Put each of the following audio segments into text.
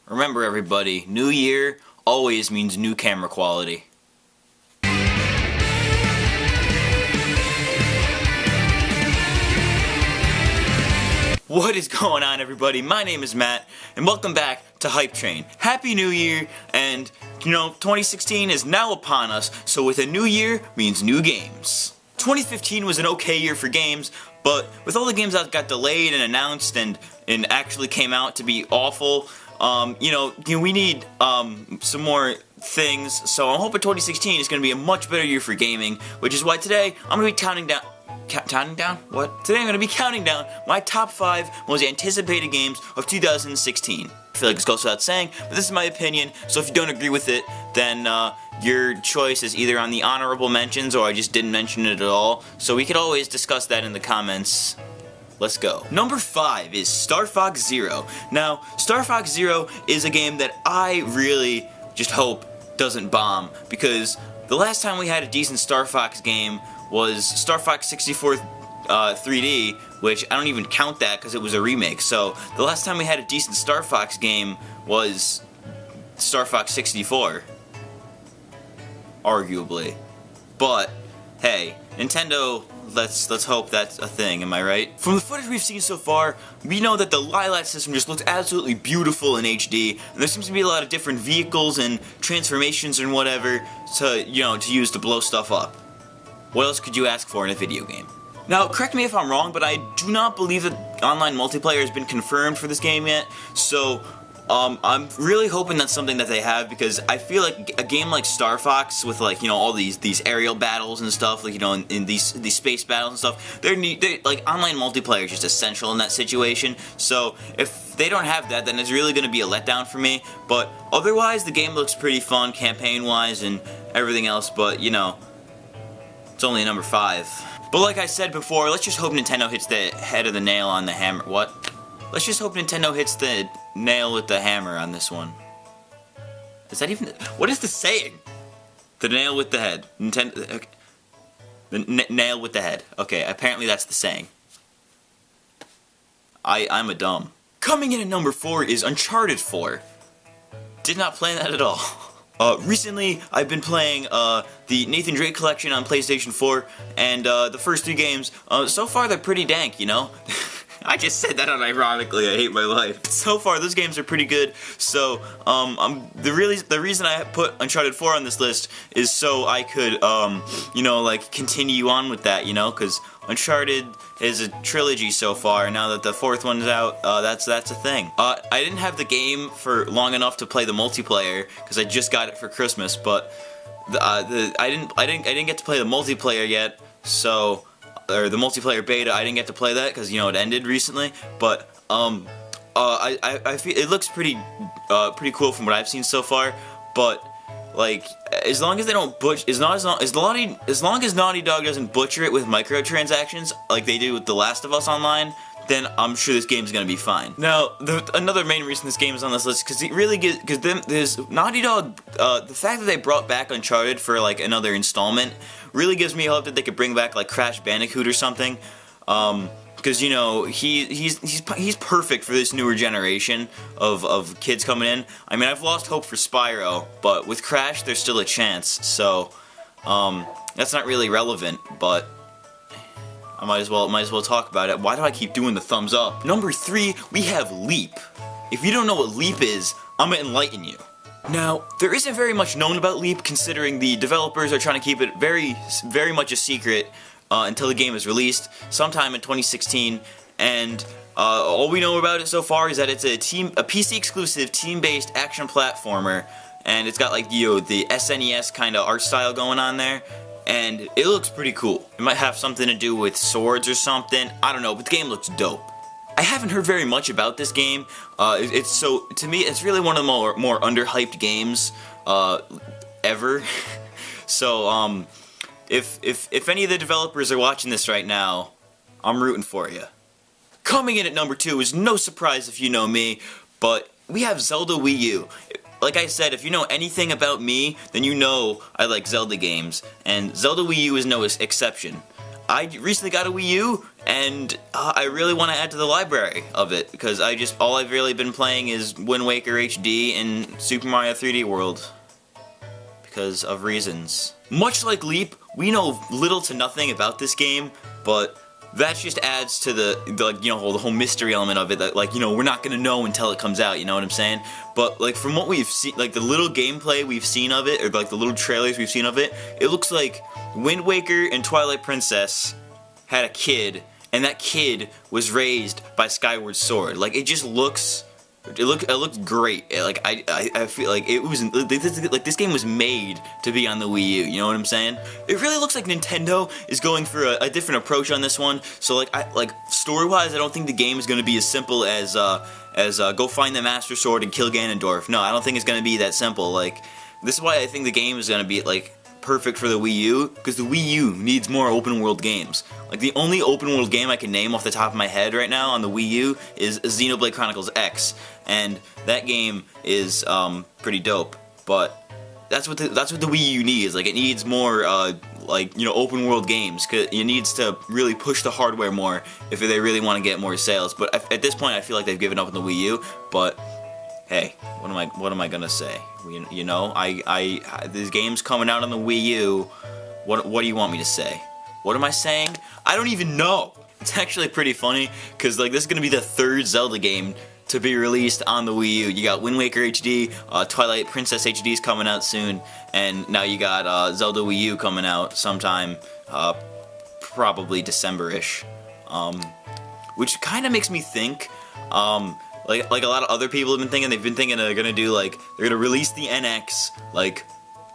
Remember everybody, new year always means new camera quality. What is going on, everybody? My name is Matt, and welcome back to Hype Train. Happy New Year, and 2016 is now upon us, so with a new year means new games. 2015 was an okay year for games, but with all the games that got delayed and announced and actually came out to be awful, we need some more things, so I'm hoping 2016 is going to be a much better year for gaming, which is why today I'm going to be counting down... What? Today I'm going to be counting down my top 5 most anticipated games of 2016. I feel like this goes without saying, but this is my opinion, so if you don't agree with it, then your choice is either on the honorable mentions or I just didn't mention it at all, so we could always discuss that in the comments. Let's go. Number 5 is Star Fox Zero. Now, Star Fox Zero is a game that I really just hope doesn't bomb, because the last time we had a decent Star Fox game was Star Fox 64 3D, which I don't even count that because it was a remake. So the last time we had a decent Star Fox game was Star Fox 64, arguably. But hey, Nintendo, let's hope that's a thing, am I right? From the footage we've seen so far, we know that the Lilac system just looks absolutely beautiful in HD, and there seems to be a lot of different vehicles and transformations and whatever to use to blow stuff up. What else could you ask for in a video game? Now, correct me if I'm wrong, but I do not believe that online multiplayer has been confirmed for this game yet, so I'm really hoping that's something that they have, because I feel like a game like Star Fox with all these aerial battles and stuff, in these space battles and stuff, like online multiplayer is just essential in that situation. So if they don't have that, then it's really going to be a letdown for me. But otherwise, the game looks pretty fun campaign-wise and everything else. But it's only a number 5. But like I said before, let's just hope Nintendo hits the head of the nail on the hammer. What? Let's just hope Nintendo hits the nail with the hammer on this one. Is that even... What is the saying? The nail with the head. Nintendo... Okay. The nail with the head. Okay, apparently that's the saying. I'm a dumb. Coming in at number 4 is Uncharted 4. Did not plan that at all. Recently, I've been playing the Nathan Drake collection on PlayStation 4, and the first 3 games, so far they're pretty dank, I just said that unironically, I hate my life. So far, those games are pretty good, so the reason I put Uncharted 4 on this list is so I could, continue on with that, because Uncharted is a trilogy so far, and now that the 4th one's out, that's a thing. I didn't have the game for long enough to play the multiplayer, because I just got it for Christmas, but I didn't get to play the multiplayer yet, so... or the multiplayer beta, I didn't get to play that because it ended recently. But I feel it looks pretty cool from what I've seen so far. But as long as they don't as long as Naughty Dog doesn't butcher it with microtransactions like they do with The Last of Us Online, then I'm sure this game's gonna be fine. Now, another main reason this game is on this list because it really there's Naughty Dog. The fact that they brought back Uncharted for another installment really gives me hope that they could bring back Crash Bandicoot or something. Because he's perfect for this newer generation of kids coming in. I mean, I've lost hope for Spyro, but with Crash, there's still a chance. So that's not really relevant, but I might as well talk about it. Why do I keep doing the thumbs up? Number 3, we have Leap. If you don't know what Leap is, I'm gonna enlighten you. Now, there isn't very much known about Leap, considering the developers are trying to keep it very, very much a secret until the game is released sometime in 2016. And all we know about it so far is that it's a PC-exclusive, team-based action platformer, and it's got the SNES kind of art style going on there. And it looks pretty cool. It might have something to do with swords or something. I don't know, but the game looks dope. I haven't heard very much about this game. To me, it's really one of the more underhyped games ever. So if any of the developers are watching this right now, I'm rooting for you. Coming in at number 2 is no surprise if you know me, but we have Zelda Wii U. Like I said, if you know anything about me, then you know I like Zelda games, and Zelda Wii U is no exception. I recently got a Wii U, and I really want to add to the library of it, because all I've really been playing is Wind Waker HD and Super Mario 3D World, because of reasons. Much like Leap, we know little to nothing about this game, but that just adds to the whole mystery element of it, that we're not gonna know until it comes out, you know what I'm saying? But like from what we've seen, like the little gameplay we've seen of it, or like the little trailers we've seen of it, it looks like Wind Waker and Twilight Princess had a kid, and that kid was raised by Skyward Sword. Like it just looks, it looked great. Like I feel like it was this game was made to be on the Wii U. You know what I'm saying? It really looks like Nintendo is going for a different approach on this one. So like story-wise, I don't think the game is going to be as simple as go find the Master Sword and kill Ganondorf. No, I don't think it's going to be that simple. Like this is why I think the game is going to be like perfect for the Wii U, because the Wii U needs more open world games. Like the only open world game I can name off the top of my head right now on the Wii U is Xenoblade Chronicles X, and that game is pretty dope. But that's what the Wii U needs. Like it needs more open world games, cause it needs to really push the hardware more if they really want to get more sales. But at this point, I feel like they've given up on the Wii U. But hey, what am I gonna say? You know, these games coming out on the Wii U. What do you want me to say? What am I saying? I don't even know. It's actually pretty funny, because like this is gonna be the third Zelda game to be released on the Wii U. You got Wind Waker HD, Twilight Princess HD is coming out soon, and now you got Zelda Wii U coming out sometime, probably December-ish, which kind of makes me think. Like a lot of other people have been thinking, they're gonna do they're gonna release the NX like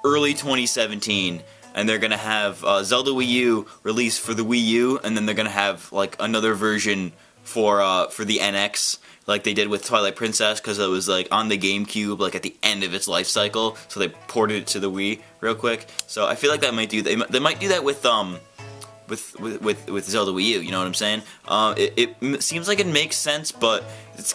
early 2017, and they're gonna have Zelda Wii U released for the Wii U, and then they're gonna have like another version for the NX, like they did with Twilight Princess, because it was like on the GameCube, like at the end of its life cycle, so they ported it to the Wii real quick. So I feel like they might do that with Zelda Wii U, you know what I'm saying? It seems like it makes sense, but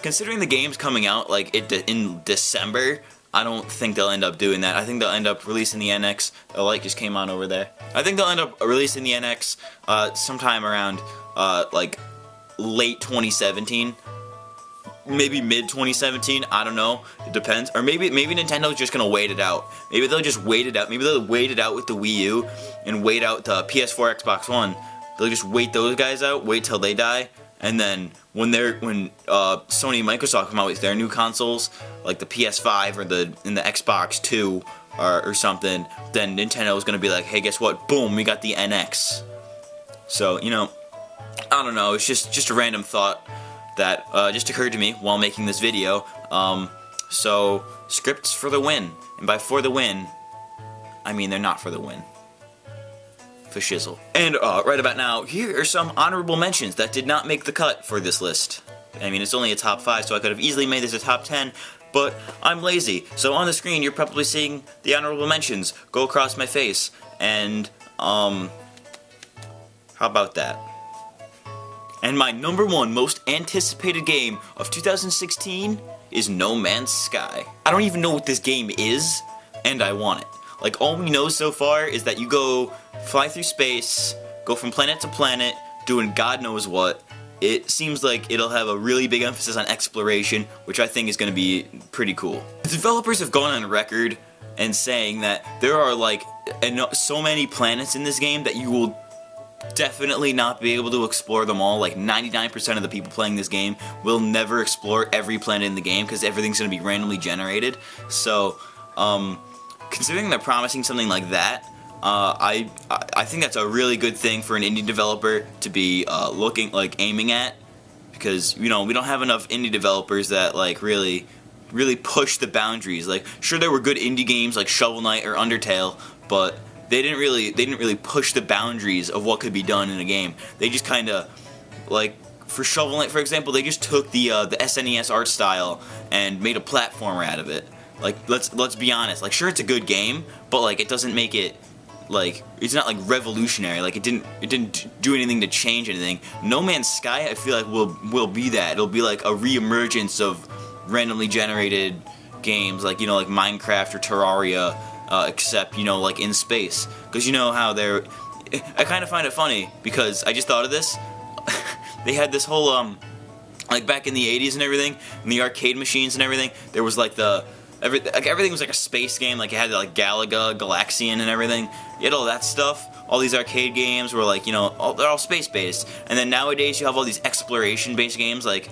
considering the game's coming out like in December, I don't think they'll end up doing that. I think they'll end up releasing the NX. The light just came on over there. I think they'll end up releasing the NX sometime around like late 2017. Maybe mid 2017, I don't know, it depends. Or maybe Nintendo's just gonna wait it out. Maybe they'll just wait it out. Maybe they'll wait it out with the Wii U and wait out the PS4, Xbox One. They'll just wait those guys out, wait till they die, and then when Sony and Microsoft come out with their new consoles, like the PS5 or the Xbox 2 or something, then Nintendo's gonna be like, hey, guess what? Boom, we got the NX. So, you know, I don't know, it's just a random thought that just occurred to me while making this video. So, scripts for the win. And by for the win, I mean they're not for the win. For shizzle. And right about now, here are some honorable mentions that did not make the cut for this list. I mean, it's only a top 5, so I could have easily made this a top 10, but I'm lazy. So on the screen, you're probably seeing the honorable mentions go across my face. And, how about that? And my number 1 most anticipated game of 2016 is No Man's Sky. I don't even know what this game is, and I want it. Like, all we know so far is that you go fly through space, go from planet to planet, doing God knows what. It seems like it'll have a really big emphasis on exploration, which I think is going to be pretty cool. The developers have gone on record and saying that there are like so many planets in this game that you will definitely not be able to explore them all. Like 99% of the people playing this game will never explore every planet in the game because everything's going to be randomly generated. So, considering they're promising something like that, I think that's a really good thing for an indie developer to be aiming at, because you know we don't have enough indie developers that like really push the boundaries. Like, sure, there were good indie games like Shovel Knight or Undertale, but they didn't really push the boundaries of what could be done in a game. They just kind of, like, for Shovel Knight, for example, they just took the SNES art style and made a platformer out of it. Like, let's be honest. Like, sure, it's a good game, but like, it doesn't make it, like, it's not like revolutionary. Like, it didn't do anything to change anything. No Man's Sky, I feel like will be that. It'll be like a reemergence of randomly generated games, like, you know, like Minecraft or Terraria. Except, you know, like in space, because you know how I kind of find it funny because I just thought of this. They had this whole like back in the 80s and everything, in the arcade machines and everything, there was like everything was like a space game. Like it had like Galaga, Galaxian, and everything. You had all that stuff. All these arcade games were like, you know, they're all space based. And then nowadays you have all these exploration based games like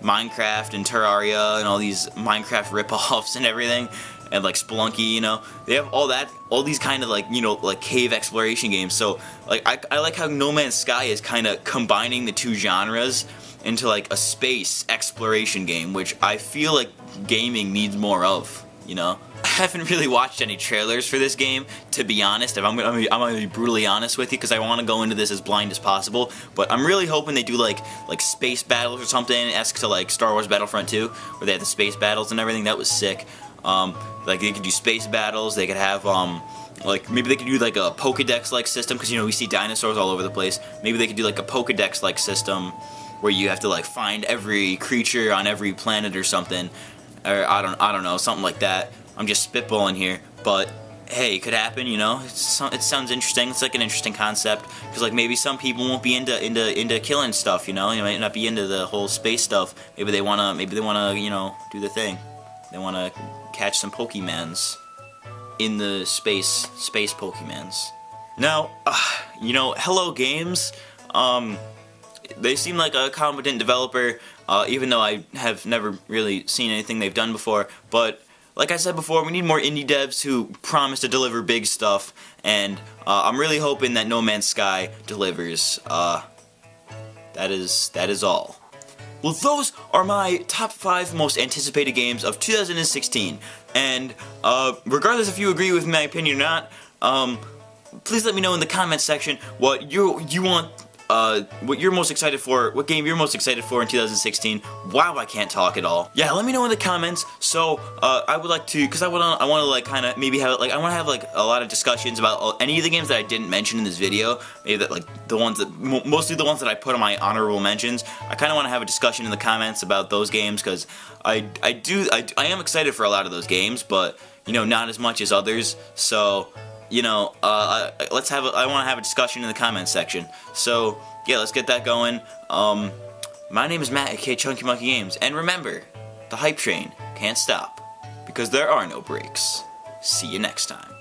Minecraft and Terraria and all these Minecraft rip-offs and everything, and like Spelunky, you know, they have all these kind of like, you know, like cave exploration games. So like I like how No Man's Sky is kind of combining the two genres into like a space exploration game, which I feel like gaming needs more of, you know. I haven't really watched any trailers for this game, to be honest. If I'm gonna be brutally honest with you, because I want to go into this as blind as possible. But I'm really hoping they do like space battles or something, esque to like Star Wars Battlefront 2, where they have the space battles and everything. That was sick. Like they could do space battles. They could have like maybe they could do like a Pokédex like system, because you know we see dinosaurs all over the place. Maybe they could do like a Pokédex like system where you have to like find every creature on every planet or something, or I don't know, something like that. I'm just spitballing here, but hey, it could happen, you know. It sounds interesting. It's like an interesting concept, because like maybe some people won't be into killing stuff, you know. They might not be into the whole space stuff. Maybe they wanna you know, do the thing. They wanna catch some Pokemans in the space Pokemans. Now, you know, Hello Games. They seem like a competent developer, even though I have never really seen anything they've done before. But like I said before, we need more indie devs who promise to deliver big stuff, and I'm really hoping that No Man's Sky delivers. That is all. Well, those are my top 5 most anticipated games of 2016, and regardless if you agree with my opinion or not, please let me know in the comments section what you want. What you're most excited for, what game you're most excited for in 2016. Wow, I can't talk at all. Yeah, let me know in the comments. So, I would like to, because I want to like kind of maybe have, like, I want to have like a lot of discussions about any of the games that I didn't mention in this video. Maybe that, like, the ones that, mostly the ones that I put on my honorable mentions. I kind of want to have a discussion in the comments about those games, because I am excited for a lot of those games, but, you know, not as much as others. So, you know, I want to have a discussion in the comments section. So, yeah, let's get that going. My name is Matt, aka Chunky Monkey Games, and remember, the hype train can't stop, because there are no brakes. See you next time.